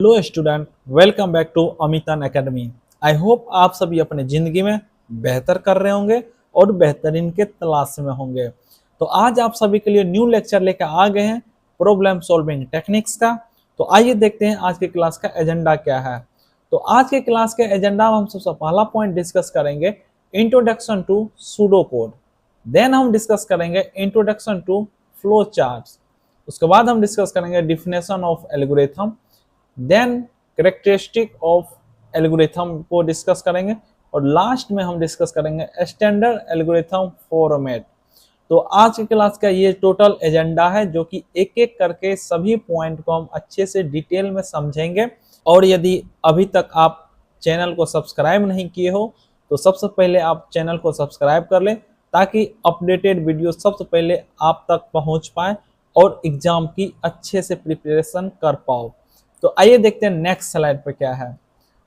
Hello student, welcome back to Amitan academy. I hope आप सभी अपने ज़िंदगी में बेहतर कर रहे होंगे और बेहतरीन के तलाश में होंगे। तो आज आप सभी के लिए न्यू लेक्चर लेकर आ गए हैं प्रॉब्लम सॉल्विंग टेक्निक्स का। तो आइए देखते हैं आज के क्लास का एजेंडा क्या है। तो आज के क्लास के एजेंडा में हम सबसे पहला पॉइंट डिस्कस करेंगे introduction to pseudo code. Then हम डिस्कस करेंगे इंट्रोडक्शन टू फ्लो चार्ट्स। उसके बाद हम डिस्कस करेंगे definition of algorithm. Then characteristic of algorithm को डिस्कस करेंगे और लास्ट में हम डिस्कस करेंगे स्टैंडर्ड एल्गोरिथम फॉर्मेट। तो आज की क्लास का ये टोटल एजेंडा है जो कि एक एक करके सभी पॉइंट को हम अच्छे से डिटेल में समझेंगे। और यदि अभी तक आप चैनल को सब्सक्राइब नहीं किए हो तो सबसे पहले आप चैनल को सब्सक्राइब कर लें ताकि अपडेटेड वीडियो सबसे पहले आप तक पहुंच पाए और एग्जाम की अच्छे से प्रिपरेशन कर पाओ। तो आइए देखते हैं नेक्स्ट स्लाइड पर क्या है।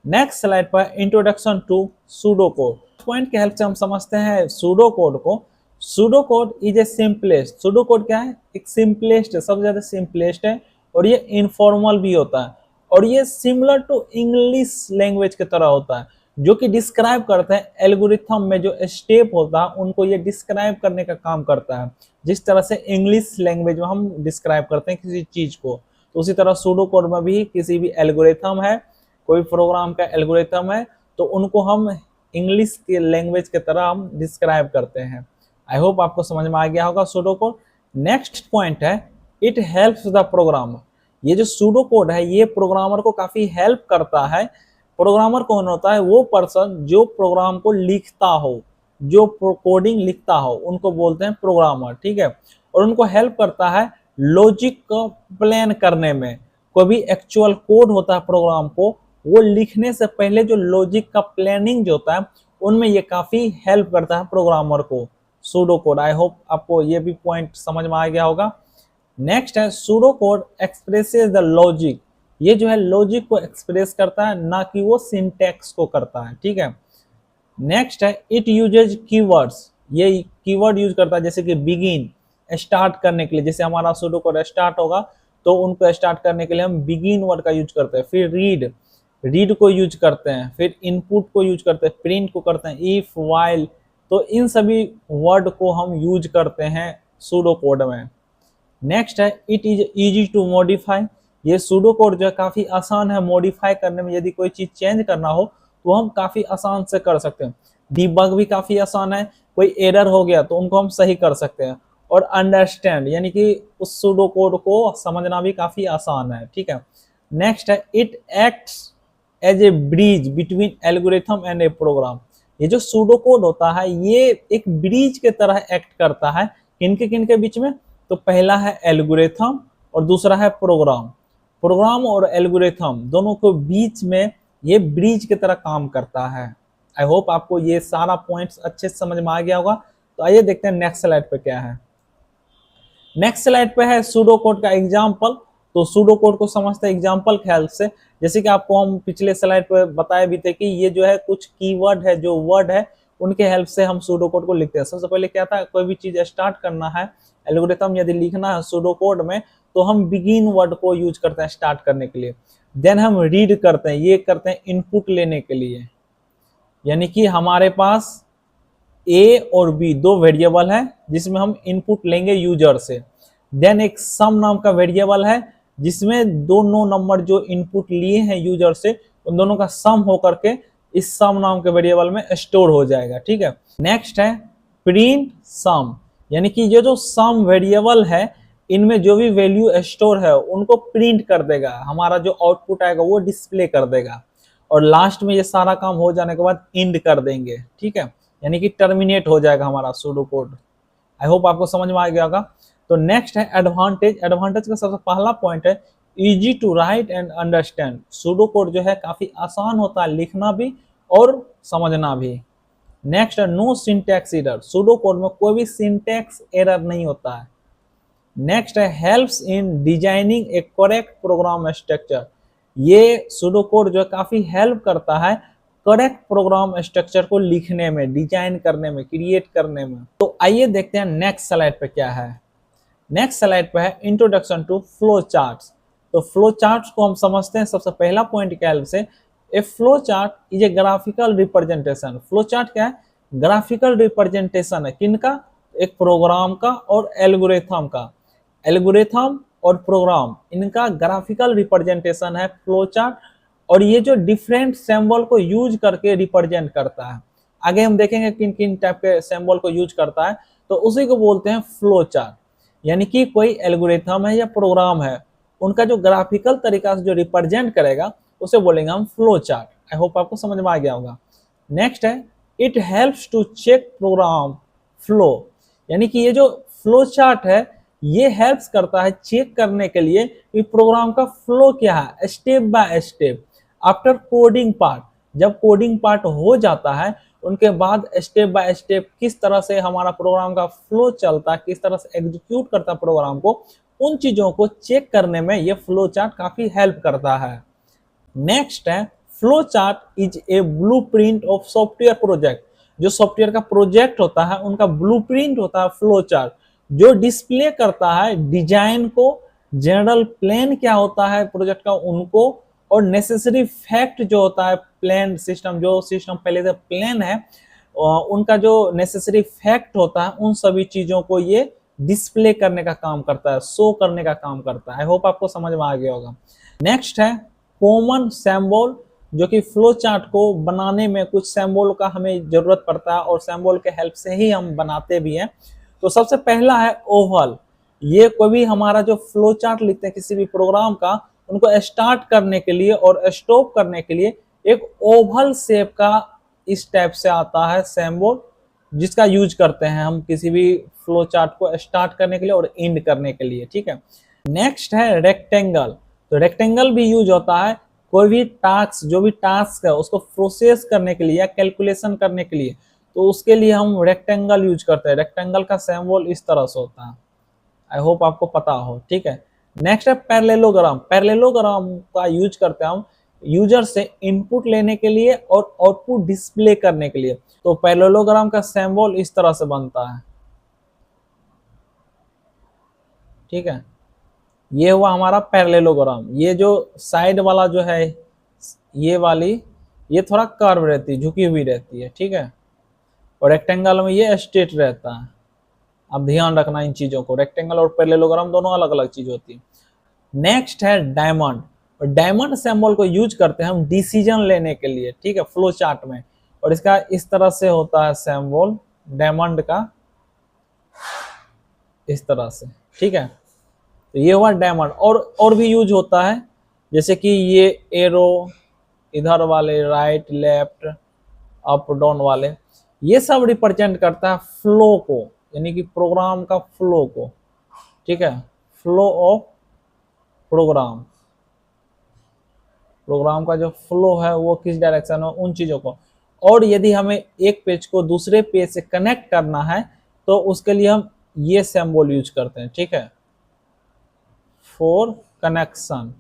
नेक्स्ट स्लाइड पर introduction to pseudo code point के हेल्प से हम समझते हैं सूडो कोड को। Pseudo code is a simplest. Pseudo code क्या है? एक सिंपलेस्ट है, सबसे ज्यादा सिंपलेस्ट है और ये इनफॉर्मल भी होता है और ये सिमिलर टू इंग्लिश लैंग्वेज की तरह होता है जो कि डिस्क्राइब करता है एल्गोरिथम में जो स्टेप होता है उनको ये डिस्क्राइब करने का काम करता है। जिस तरह से इंग्लिश लैंग्वेज में हम डिस्क्राइब करते हैं किसी चीज को, तो उसी तरह सूडो कोड में भी किसी भी एल्गोरिथम है, कोई प्रोग्राम का एल्गोरिथम है, तो उनको हम इंग्लिश के लैंग्वेज की तरह हम डिस्क्राइब करते हैं। आई होप आपको समझ में आ गया होगा सूडो कोड। नेक्स्ट पॉइंट है इट हेल्प्स द प्रोग्रामर। ये जो सूडो कोड है ये प्रोग्रामर को काफी हेल्प करता है। प्रोग्रामर कौन होता है? वो पर्सन जो प्रोग्राम को लिखता हो, जो कोडिंग लिखता हो, उनको बोलते हैं प्रोग्रामर। ठीक है, और उनको हेल्प करता है लॉजिक को प्लान करने में। कोई भी एक्चुअल कोड होता है प्रोग्राम को, वो लिखने से पहले जो लॉजिक का प्लानिंग जो होता है उनमें ये काफी हेल्प करता है प्रोग्रामर को सूडो कोड। आई होप आपको ये भी पॉइंट समझ में आ गया होगा। नेक्स्ट है pseudo code expresses the logic. ये जो है लॉजिक को एक्सप्रेस करता है, ना कि वो सिंटैक्स को करता है। ठीक है, नेक्स्ट है इट यूजेज कीवर्ड्स। ये कीवर्ड यूज करता है जैसे कि बिगिन, स्टार्ट करने के लिए। जैसे हमारा सूडो कोड स्टार्ट होगा तो उनको स्टार्ट करने के लिए हम बिगिन वर्ड का यूज करते हैं। फिर रीड, रीड को यूज करते हैं। फिर इनपुट को यूज करते हैं, प्रिंट को करते हैं, इफ, वाइल। तो इन सभी वर्ड को हम यूज करते हैं सूडो कोड में। नेक्स्ट है it is easy to modify. ये सूडो कोड जो है काफी आसान है मॉडिफाई करने में। यदि कोई चीज चेंज करना हो तो हम काफी आसान से कर सकते हैं। डिबग भी काफी आसान है, कोई एरर हो गया तो उनको हम सही कर सकते हैं। और अंडरस्टैंड यानी कि उस सूडो कोड को समझना भी काफी आसान है। ठीक है, नेक्स्ट है it acts as a bridge between algorithm and a program. ये जो सूडो कोड होता है ये एक ब्रिज के तरह एक्ट करता है। किनके बीच में? तो पहला है एल्गोरिथम और दूसरा है प्रोग्राम। प्रोग्राम और एल्गोरिथम दोनों के बीच में ये ब्रिज की तरह काम करता है। आई होप आपको ये सारा पॉइंट्स अच्छे से समझ में आ गया होगा। तो आइए देखते हैं नेक्स्ट स्लाइड पे क्या है। नेक्स्ट स्लाइड पे है सूडो कोड का एग्जांपल। तो सूडो कोड को समझते हैं एग्जांपल के हेल्प से। जैसे कि आपको हम पिछले स्लाइड पे बताए भी थे कि ये जो है कुछ कीवर्ड है, जो वर्ड है उनके हेल्प से हम सूडो कोड को लिखते हैं। सबसे पहले क्या था, कोई भी चीज स्टार्ट करना है, एल्गोरिथम यदि लिखना है सूडो कोड में तो हम बिगिन वर्ड को यूज करते हैं स्टार्ट करने के लिए। देन हम रीड करते हैं, ये करते हैं इनपुट लेने के लिए। यानी कि हमारे पास ए और बी दो वेरिएबल है जिसमें हम इनपुट लेंगे यूजर से। देन एक सम नाम का वेरिएबल है जिसमें दोनों नंबर जो इनपुट लिए हैं यूजर से उन दोनों का सम होकर के इस सम नाम के वेरिएबल में स्टोर हो जाएगा। ठीक है, नेक्स्ट है प्रिंट सम। यानी कि ये जो सम वेरिएबल है इनमें जो भी वैल्यू स्टोर है उनको प्रिंट कर देगा, हमारा जो आउटपुट आएगा वो डिस्प्ले कर देगा। और लास्ट में ये सारा काम हो जाने के बाद एंड कर देंगे। ठीक है, यानी कि टर्मिनेट हो जाएगा हमारा सूडो कोड। आई होप आपको समझ में आ गया होगा। तो नेक्स्ट है एडवांटेज। एडवांटेज का सबसे पहला पॉइंट है easy to write and understand. Pseudo code जो है काफी आसान होता है लिखना भी और समझना भी। नेक्स्ट है no syntax error. Pseudo code में कोई भी सिंटैक्स एरर नहीं होता है। नेक्स्ट है helps in designing a correct program structure. ये सूडो कोड जो है काफी हेल्प करता है करेक्ट प्रोग्राम स्ट्रक्चर को लिखने में, डिजाइन करने में, क्रिएट करने में। तो आइए देखते हैं नेक्स्ट स्लाइड पे क्या है। नेक्स्ट स्लाइड पे है इंट्रोडक्शन टू फ्लो चार्ट्स। तो फ्लो चार्ट को हम समझते हैं सबसे पहला पॉइंट क्या है से, ए flow chart is a graphical representation. Flow chart क्या है? ग्राफिकल रिप्रेजेंटेशन है किनका? एक प्रोग्राम का और एल्गोरिथम का। एल्गोरिथम और प्रोग्राम इनका ग्राफिकल रिप्रेजेंटेशन है फ्लो चार्ट, और ये जो डिफरेंट सिंबल को यूज करके रिप्रेजेंट करता है। आगे हम देखेंगे किन किन टाइप के सिंबल को यूज करता है, तो उसी को बोलते हैं फ्लो चार्ट। यानी कि कोई एल्गोरिथम है या प्रोग्राम है, उनका जो ग्राफिकल तरीका से जो रिप्रेजेंट करेगा उसे बोलेंगे हम फ्लो चार्ट। आई होप आपको समझ में आ गया होगा। नेक्स्ट है it helps to check program flow. यानी कि ये जो फ्लो चार्ट है ये हेल्प्स करता है चेक करने के लिए कि प्रोग्राम का फ्लो क्या है, step by step. After coding part, जब कोडिंग पार्ट हो जाता है उनके बाद स्टेप बाय स्टेप किस तरह से हमारा प्रोग्राम का फ्लो चलता है, किस तरह से एग्जीक्यूट करता है प्रोग्राम को, उन चीजों को चेक करने में ये फ्लो चार्ट काफी हेल्प करता है। नेक्स्ट है flow chart is a blueprint of software project. जो सॉफ्टवेयर का प्रोजेक्ट होता है उनका ब्लूप्रिंट होता है फ्लो चार्ट, जो डिस्प्ले करता है डिजाइन को, जनरल प्लान क्या होता है प्रोजेक्ट का उनको, और नेसेसरी फैक्ट जो होता है प्लान सिस्टम, जो सिस्टम पहले से प्लान है उनका जो नेसेसरी फैक्ट होता है, उन सभी चीजों को ये डिस्प्ले करने का काम करता है, शो करने का काम करता है। आई होप आपको समझ में आ गया होगा। नेक्स्ट है कॉमन सिंबल, जो कि फ्लो चार्ट को बनाने में कुछ सिंबल का हमें जरूरत पड़ता है और सिंबल के हेल्प से ही हम बनाते भी हैं। तो सबसे पहला है ओवल। ये कोई भी हमारा जो फ्लो चार्ट लिखते हैं किसी भी प्रोग्राम का, उनको स्टार्ट करने के लिए और स्टॉप करने के लिए एक ओवल शेप का इस टाइप से आता है सिंबल, जिसका यूज करते हैं हम किसी भी फ्लो चार्ट को स्टार्ट करने के लिए और एंड करने के लिए। ठीक है। नेक्स्ट है रेक्टेंगल। तो रेक्टेंगल भी यूज होता है कोई भी टास्क, जो भी टास्क है उसको प्रोसेस करने के लिए या कैलकुलेशन करने के लिए, तो उसके लिए हम रेक्टेंगल यूज करते हैं। रेक्टेंगल का सिंबल इस तरह से होता है। आई होप आपको पता हो। ठीक है। नेक्स्ट है पैरेललोग्राम। पैरेललोग्राम का यूज करते हैं हम यूजर से इनपुट लेने के लिए और आउटपुट डिस्प्ले करने के लिए। तो पैरेललोग्राम का सिंबल इस तरह से बनता है। ठीक है। ये हुआ हमारा पैरेललोग्राम। ये जो साइड वाला जो है ये वाली, ये थोड़ा कर्व रहती है, झुकी हुई रहती है। ठीक है। और रेक्टेंगल में ये स्ट्रेट रहता है। अब ध्यान रखना इन चीजों को, रेक्टेंगल और पैरेललोग्राम दोनों अलग अलग चीज होती है। नेक्स्ट है डायमंड। और डायमंड सिंबल को यूज करते हैं हम डिसीजन लेने के लिए। ठीक है, फ्लो चार्ट में। और इसका इस तरह से होता है सिंबल डायमंड का, इस तरह से। ठीक है। तो ये हुआ डायमंड। और भी यूज होता है, जैसे कि ये एरो इधर वाले, राइट लेफ्ट अप डाउन वाले, ये सब रिप्रेजेंट करता है फ्लो को, यानी कि प्रोग्राम का फ्लो को। ठीक है, फ्लो ऑफ प्रोग्राम, प्रोग्राम का जो फ्लो है वो किस डायरेक्शन में, उन चीजों को। और यदि हमें एक पेज को दूसरे पेज से कनेक्ट करना है तो उसके लिए हम ये सिंबल यूज करते हैं। ठीक है, फॉर कनेक्शन।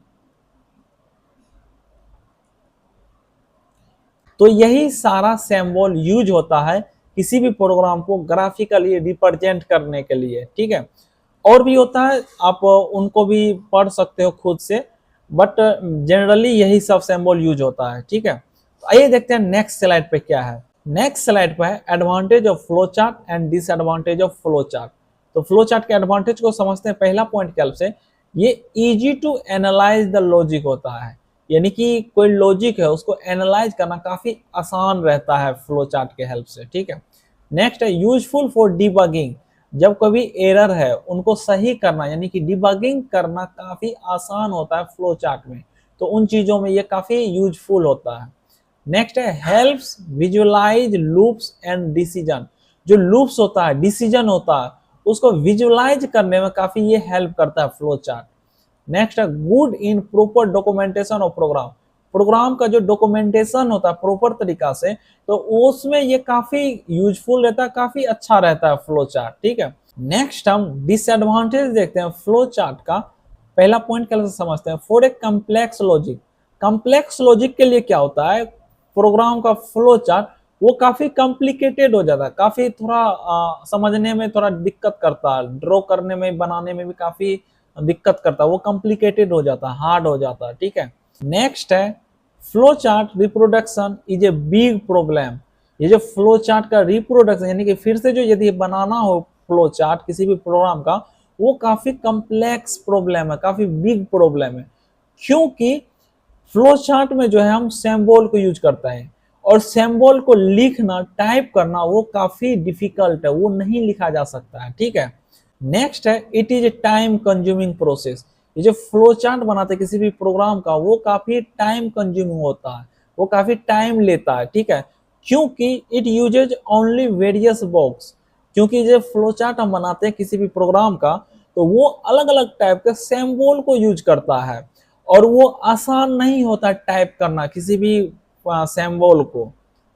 तो यही सारा सिंबल यूज होता है किसी भी प्रोग्राम को ग्राफिकली रिप्रेजेंट करने के लिए। ठीक है। और भी होता है, आप उनको भी पढ़ सकते हो खुद से, बट जनरली यही सब सिंबल यूज होता है। ठीक है। तो आइए देखते हैं नेक्स्ट स्लाइड पे क्या है। नेक्स्ट स्लाइड पे है advantage of flow chart and disadvantage of flow chart. तो फ्लो चार्ट के एडवांटेज को समझते हैं पहला पॉइंट के हेल्प से। ये easy to analyse the logic होता है, यानी कि कोई लॉजिक है उसको एनालाइज करना काफी आसान रहता है फ्लो चार्ट के हेल्प से। ठीक है। नेक्स्ट है यूजफुल फॉर डिबगिंग। जब कभी एरर है उनको सही करना, यानी कि डिबगिंग करना काफी आसान होता है फ्लो चार्ट में, तो उन चीजों में ये काफी यूजफुल होता है। नेक्स्ट है helps visualise loops and decision. जो लूप्स होता है, डिसीजन होता है, उसको विजुअलाइज करने में काफी ये हेल्प करता है फ्लो चार्ट। नेक्स्ट है good in proper documentation of program. Program का जो डॉक्यूमेंटेशन होता है प्रॉपर तरीका से, तो उसमें ये काफी यूजफुल रहता है, काफी अच्छा रहता है फ्लो चार्ट। ठीक है। नेक्स्ट हम डिसएडवांटेज देखते हैं फ्लो चार्ट का। पहला पॉइंट कैसे समझते हैं, for a complex logic. Complex logic के लिए क्या होता है, प्रोग्राम का फ्लो चार्ट वो काफी कॉम्प्लिकेटेड हो जाता है, काफी थोड़ा समझने में थोड़ा दिक्कत करता है, ड्रॉ करने में, बनाने में भी काफी दिक्कत करता है, वो कॉम्प्लिकेटेड हो जाता है, हार्ड हो जाता है। ठीक है, नेक्स्ट है flow chart reproduction is a big problem. ये जो फ्लो चार्ट का रिप्रोडक्शन यानी कि फिर से जो यदि बनाना हो फ्लो चार्ट किसी भी प्रोग्राम का, वो काफी कॉम्प्लेक्स प्रॉब्लम है, काफी बिग प्रॉब्लम है, क्योंकि फ्लो चार्ट में जो है हम सिंबल को यूज करता है और सिंबल को लिखना, टाइप करना वो काफी डिफिकल्ट है, वो नहीं लिखा जा सकता है। ठीक है, नेक्स्ट है it is a time consuming process. ये जो फ्लो चार्ट बनाते हैं किसी भी प्रोग्राम का, वो काफी टाइम कंज्यूमिंग होता है, वो काफी टाइम लेता है। ठीक है, क्योंकि it uses only various box, क्योंकि जब फ्लो चार्ट हम बनाते हैं किसी भी प्रोग्राम का, तो वो अलग अलग टाइप के सिंबल को यूज करता है और वो आसान नहीं होता टाइप करना किसी भी सिंबल को।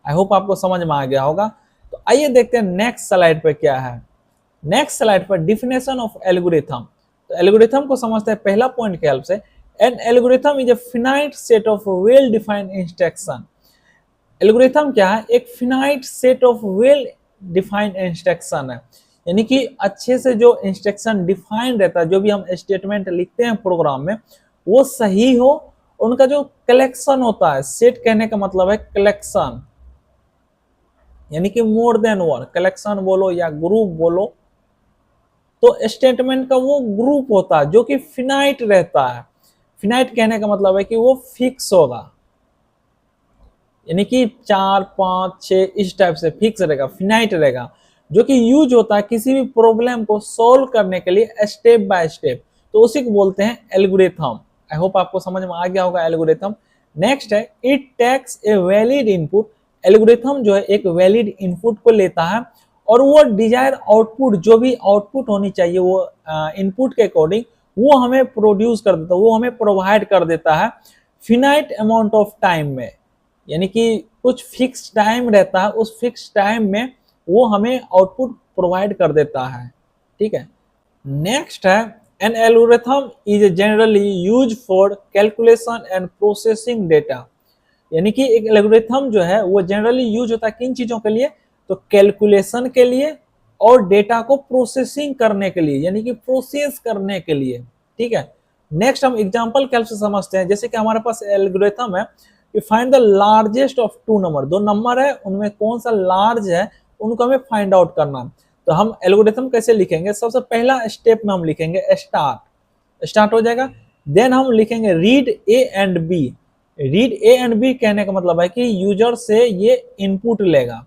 आई होप आपको समझ में आ गया होगा। तो आइए देखते हैं नेक्स्ट स्लाइड पे क्या है। नेक्स्ट स्लाइड पर डिफिनेशन ऑफ एल्गोरिथम। तो एल्गोरिथम को समझते हैं पहला पॉइंट के हेल्प से। An algorithm is a finite set of well defined instruction. Algorithm क्या है? एक finite set of well defined instruction है, यानी कि अच्छे से जो इंस्ट्रक्शन डिफाइंड रहता है, जो भी हम स्टेटमेंट लिखते हैं प्रोग्राम में वो सही हो, उनका जो कलेक्शन होता है, सेट कहने का मतलब है कलेक्शन, यानी कि मोर देन वन, कलेक्शन बोलो या ग्रुप बोलो, तो स्टेटमेंट का वो ग्रुप होता है जो कि फिनाइट रहता है। फिनाइट कहने का मतलब है कि वो फिक्स होगा, यानी कि 4, 5, 6 इस टाइप से फिक्स रहेगा, फिनाइट रहेगा, जो कि यूज होता है किसी भी प्रॉब्लम को सॉल्व करने के लिए स्टेप बाय स्टेप, तो उसी को बोलते हैं एल्गोरिथम। आई होप आपको समझ में आ गया होगा एल्गोरिथम। नेक्स्ट है it takes a valid input. Algorithm जो है एक वैलिड इनपुट को लेता है और वो डिजायर आउटपुट, जो भी आउटपुट होनी चाहिए वो इनपुट के अकॉर्डिंग वो हमें प्रोड्यूस कर देता है, वो हमें प्रोवाइड कर देता है फिनाइट अमाउंट ऑफ टाइम में, यानी कि कुछ फिक्स टाइम रहता है, उस फिक्स टाइम में वो हमें आउटपुट प्रोवाइड कर देता है। ठीक है, नेक्स्ट है an algorithm is generally use for calculation and processing data. यानी कि एक एल्गोरिथम जो है वो जनरली यूज होता है किन चीजों के लिए? तो कैलकुलेशन के लिए और डेटा को प्रोसेसिंग करने के लिए, यानी कि प्रोसेस करने के लिए। ठीक है, नेक्स्ट हम एग्जांपल के हेल्प से समझते हैं। जैसे कि हमारे पास एल्गोरिथम है कि find the largest of two number, दो नंबर है उनमें कौन सा लार्ज है उनको हमें फाइंड आउट करना। तो हम एल्गोरिथम कैसे लिखेंगे? सबसे पहला स्टेप में हम लिखेंगे स्टार्ट हो जाएगा, देन हम लिखेंगे read A and B. Read A and B कहने का मतलब है कि यूजर से ये इनपुट लेगा।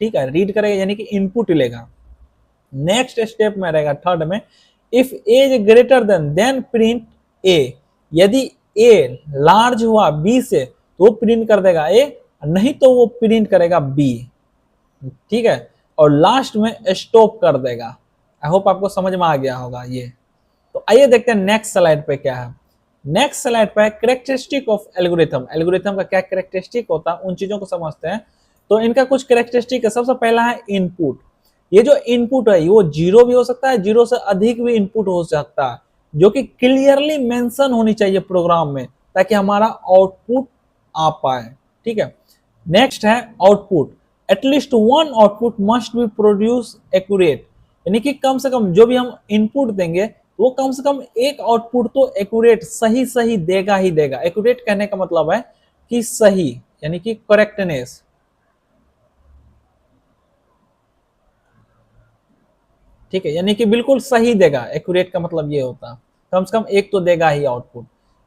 ठीक है, रीड करेगा यानी कि इनपुट लेगा। नेक्स्ट स्टेप में रहेगा थर्ड में, if A is greater than print A. यदि ए लार्ज हुआ बी से तो वो प्रिंट कर देगा ए, नहीं तो वो प्रिंट करेगा बी। ठीक है, और लास्ट में स्टॉप कर देगा। आई होप आपको समझ में आ गया होगा ये। तो आइए देखते हैं नेक्स्ट स्लाइड पे क्या है। नेक्स्ट स्लाइड पे कैरेक्टरिस्टिक ऑफ एल्गोरिथम। एल्गोरिथम का क्या कैरेक्टरिस्टिक होता है उन चीजों को समझते हैं। तो इनका कुछ कैरेक्टरिस्टिक है। सबसे पहला है इनपुट। ये जो इनपुट है वो 0 भी हो सकता है, 0 से अधिक भी इनपुट हो सकता है, जो कि क्लियरली मेंशन होनी चाहिए प्रोग्राम में ताकि हमारा आउटपुट आ पाए। ठीक है, नेक्स्ट है output. At least one output must be produce accurate, यानी कि कम से कम जो भी हम इनपुट देंगे वो कम से कम एक आउटपुट तो एक्यूरेट, सही सही देगा ही देगा। एक्यूरेट कहने का मतलब है कि सही, यानी कि करेक्टनेस। ठीक है, यानी कि बिल्कुल सही देगा। एक्यूरेट का मतलब ये होता है कम से कम एक तो देगा ही आउटपुट।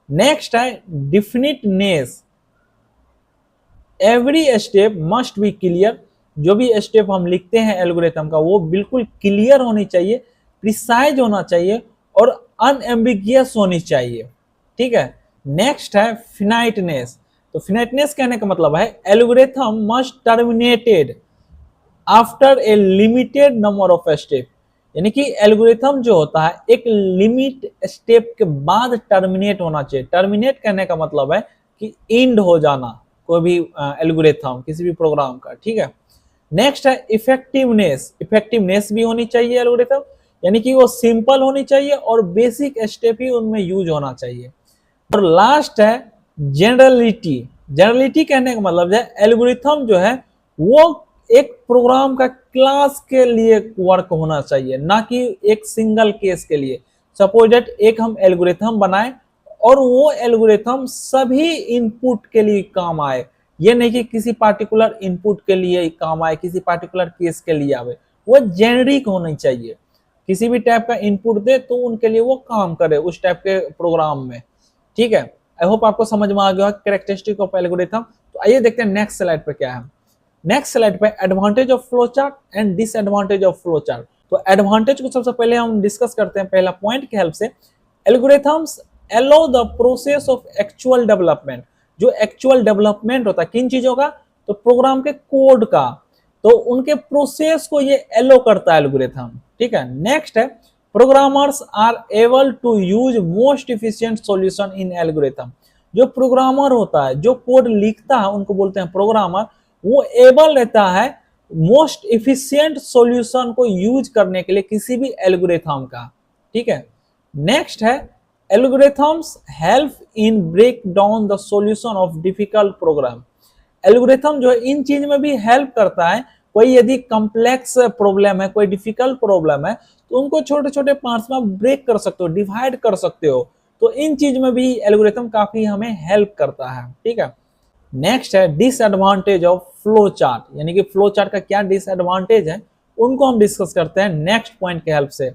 नेक्स्ट है definiteness. Every step must be clear. जो भी स्टेप हम लिखते हैं एल्गोरिथम का वो बिल्कुल क्लियर होनी चाहिए, प्रिसाइज होना चाहिए और अनएम्बिगियस होनी चाहिए। ठीक है, नेक्स्ट है फिनाइटनेस। तो फिनाइटनेस कहने का मतलब है algorithm must terminated after a limited number of step, यानी कि एल्गोरिथम जो होता है एक लिमिट स्टेप के बाद टर्मिनेट होना चाहिए। टर्मिनेट कहने का मतलब है कि एंड हो जाना कोई भी एल्गोरिथम किसी भी प्रोग्राम का। ठीक है, नेक्स्ट है इफेक्टिवनेस। इफेक्टिवनेस भी होनी चाहिए एल्गोरिथम, यानी कि वो सिंपल होनी चाहिए और बेसिक स्टेप ही उनमें यूज होना चाहिए। और लास्ट है जनरलिटी। जनरलिटी कहने का मतलब है एल्गोरिथम जो है वो एक प्रोग्राम का क्लास के लिए वर्क होना चाहिए, ना कि एक सिंगल केस के लिए। सपोज दैट एक हम एल्गोरिथम बनाए और वो एल्गोरिथम सभी इनपुट के लिए काम आए, ये नहीं कि किसी पार्टिकुलर इनपुट के लिए काम आए, किसी पार्टिकुलर केस के लिए आवे, वो जेनरिक होनी चाहिए। किसी भी टाइप का इनपुट दे तो उनके लिए वो काम करे उस टाइप के प्रोग्राम में। ठीक है, आई होप आपको समझ में आ गया कैरेक्टरिस्टिक ऑफ एल्गोरिथम। तो आइए देखते हैं नेक्स्ट स्लाइड पे क्या है। नेक्स्ट स्लाइड पे advantage of flow chart and disadvantage of flow chart. तो एडवांटेज को सबसे पहले हम डिस्कस करते हैं पहला पॉइंट की हेल्प से। Algorithms allow the process of actual development. जो एक्चुअल डेवलपमेंट होता है किन चीजों का, तो प्रोग्राम के कोड का, तो उनके प्रोसेस को ये अलाउ करता है एल्गोरिथम। ठीक है, नेक्स्ट है programmers are able to use most efficient solution in algorithm. जो प्रोग्रामर होता है, जो कोड लिखता है, उनको बोलते हैं प्रोग्रामर, वो एबल रहता है मोस्ट इफिशिएंट सॉल्यूशन को यूज करने के लिए किसी भी एल्गोरिथम का। ठीक है, नेक्स्ट है algorithms help in break down the solution of difficult program. Algorithm जो है इन चीज में भी हेल्प करता है। कोई यदि कॉम्प्लेक्स प्रॉब्लम है, कोई डिफिकल्ट प्रॉब्लम है, तो उनको छोटे छोटे पार्ट्स में ब्रेक कर सकते हो, डिवाइड कर सकते हो। तो इन चीज में भी एल्गोरिथम काफी हमें हेल्प करता है। ठीक है, नेक्स्ट है डिसएडवांटेज ऑफ फ्लो चार्ट, यानी कि फ्लो चार्ट का क्या डिसएडवांटेज है उनको हम डिस्कस करते हैं नेक्स्ट पॉइंट के हेल्प से।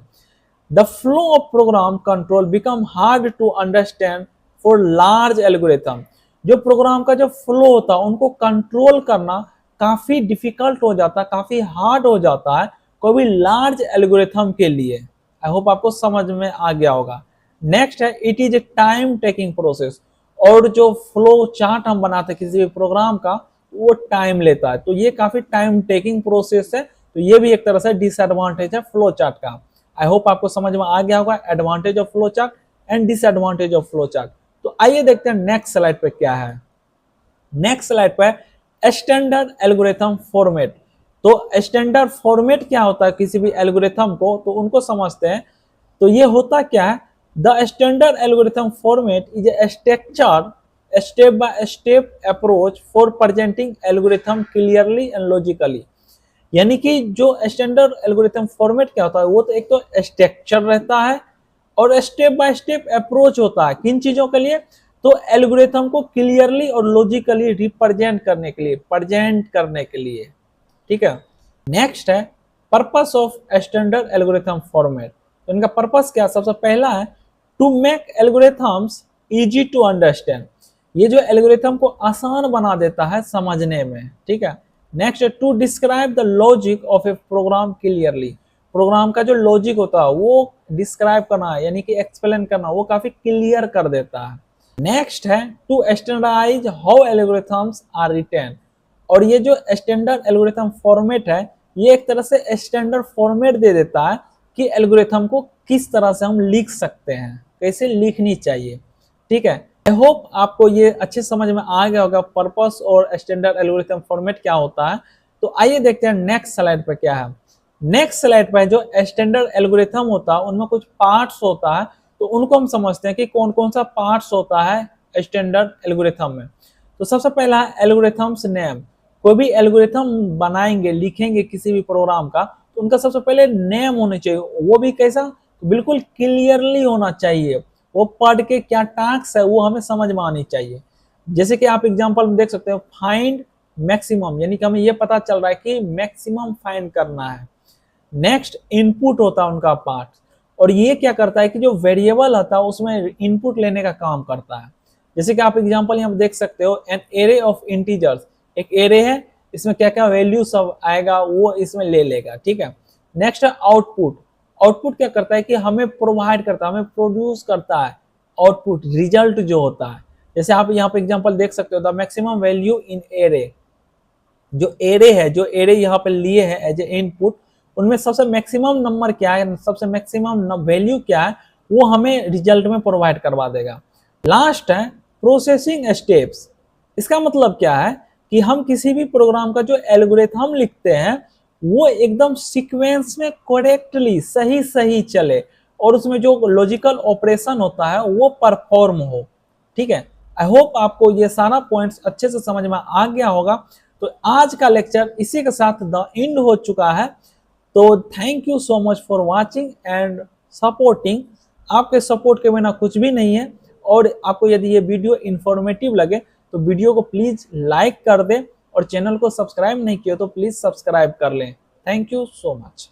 The flow of program control become hard to understand for large algorithm. जो प्रोग्राम का जो फ्लो होता है उनको कंट्रोल करना काफी डिफिकल्ट हो जाता है, काफी हार्ड हो जाता है कोई भी लार्ज एल्गोरिथम के लिए। आई होप आपको समझ में आ गया होगा। नेक्स्ट है it is a time taking process. और जो फ्लो चार्ट हम बनाते हैं किसी भी प्रोग्राम का, वो टाइम लेता है, तो ये काफी टाइम टेकिंग प्रोसेस है। तो ये भी एक तरह से डिसएडवांटेज है फ्लो चार्ट का। आई होप आपको समझ में आ गया होगा advantage of flow chart and disadvantage of flow chart. तो आइए देखते हैं नेक्स्ट स्लाइड पे क्या है। नेक्स्ट स्लाइड पे स्टैंडर्ड एल्गोरिथम फॉर्मेट। तो स्टैंडर्ड फॉर्मेट क्या होता है किसी भी एल्गोरिथम को, तो उनको समझते हैं। तो ये होता क्या है, the standard algorithm format is a structured step by step approach for presenting algorithm clearly and logically. यानी कि जो स्टैंडर्ड एल्गोरिथम फॉर्मेट क्या होता है, वो तो एक तो स्ट्रक्चर रहता है और स्टेप बाय स्टेप अप्रोच होता है किन चीजों के लिए, तो एल्गोरिथम को क्लियरली और लॉजिकली रिप्रेजेंट करने के लिए, प्रेजेंट करने के लिए। ठीक है, नेक्स्ट है purpose of standard algorithm format. तो इनका पर्पस क्या, सबसे पहला है to make algorithms easy to understand. ये जो एल्गोरिथम को आसान बना देता है समझने में। ठीक है, नेक्स्ट है to describe the logic of a program clearly. Program का जो लॉजिक होता है वो डिस्क्राइब करना, यानी कि एक्सप्लेन करना, वो काफी क्लियर कर देता है। नेक्स्ट है to standardise how algorithms are written. और ये जो स्टैंडर्ड एल्गोरिथम फॉर्मेट है, ये एक तरह से स्टैंडर्ड फॉर्मेट दे देता है कि एल्गोरिथम को किस तरह से हम लिख सकते हैं, कैसे लिखनी चाहिए। ठीक है, आई होप आपको ये अच्छे समझ में आ गया होगा पर्पस और स्टैंडर्ड एल्गोरिथम फॉर्मेट क्या होता है। तो आइए देखते हैं नेक्स्ट स्लाइड पे क्या है। नेक्स्ट स्लाइड पे जो स्टैंडर्ड एल्गोरिथम होता है उनमें कुछ पार्ट्स होता है, तो उनको हम समझते हैं कि कौन कौन सा पार्ट्स होता है स्टैंडर्ड एल्गोरिथम में। तो सबसे पहला है एल्गोरिथम्स नेम। कोई भी एल्गोरिथम बनाएंगे, लिखेंगे किसी भी प्रोग्राम का, तो उनका सबसे पहले नेम होना चाहिए। वो भी कैसा, तो बिल्कुल क्लियरली होना चाहिए। वो पढ़ के क्या टास्क है वो हमें समझ में आनी चाहिए। जैसे कि आप एग्जांपल में देख सकते हो फाइंड मैक्सिमम, यानी कि हमें ये पता चल रहा है कि मैक्सिमम फाइंड करना है। नेक्स्ट इनपुट होता है उनका पार्ट, और ये क्या करता है कि जो वेरिएबल होता है उसमें इनपुट लेने का काम करता है। जैसे कि आप एग्जांपल यहाँ देख सकते हो एन एरे ऑफ इंटीजर्स। एक एरे है, इसमें क्या क्या वैल्यू सब आएगा वो इसमें ले लेगा। ठीक है, नेक्स्ट है आउटपुट। आउटपुट क्या करता है कि हमें प्रोवाइड करता है, हमें प्रोड्यूस करता है आउटपुट, रिजल्ट जो होता है। जैसे आप यहाँ पे एग्जांपल देख सकते हो the maximum value in array. जो एरे है, जो एरे यहाँ पे लिए है एज ए इनपुट, उनमें सबसे मैक्सिमम नंबर क्या है, सबसे मैक्सिमम वैल्यू क्या है, वो हमें रिजल्ट में प्रोवाइड करवा देगा। लास्ट है प्रोसेसिंग स्टेप्स। इसका मतलब क्या है कि हम किसी भी प्रोग्राम का जो एल्गोरिथम लिखते हैं वो एकदम सीक्वेंस में करेक्टली सही सही चले और उसमें जो लॉजिकल ऑपरेशन होता है वो परफॉर्म हो। ठीक है, आई होप आपको ये सारा पॉइंट्स अच्छे से समझ में आ गया होगा। तो आज का लेक्चर इसी के साथ द एंड हो चुका है। तो thank you so much for watching and supporting. आपके सपोर्ट के बिना कुछ भी नहीं है। और आपको यदि ये वीडियो इन्फॉर्मेटिव लगे तो वीडियो को प्लीज लाइक कर दें और चैनल को सब्सक्राइब नहीं किया तो प्लीज सब्सक्राइब कर लें। Thank you so much.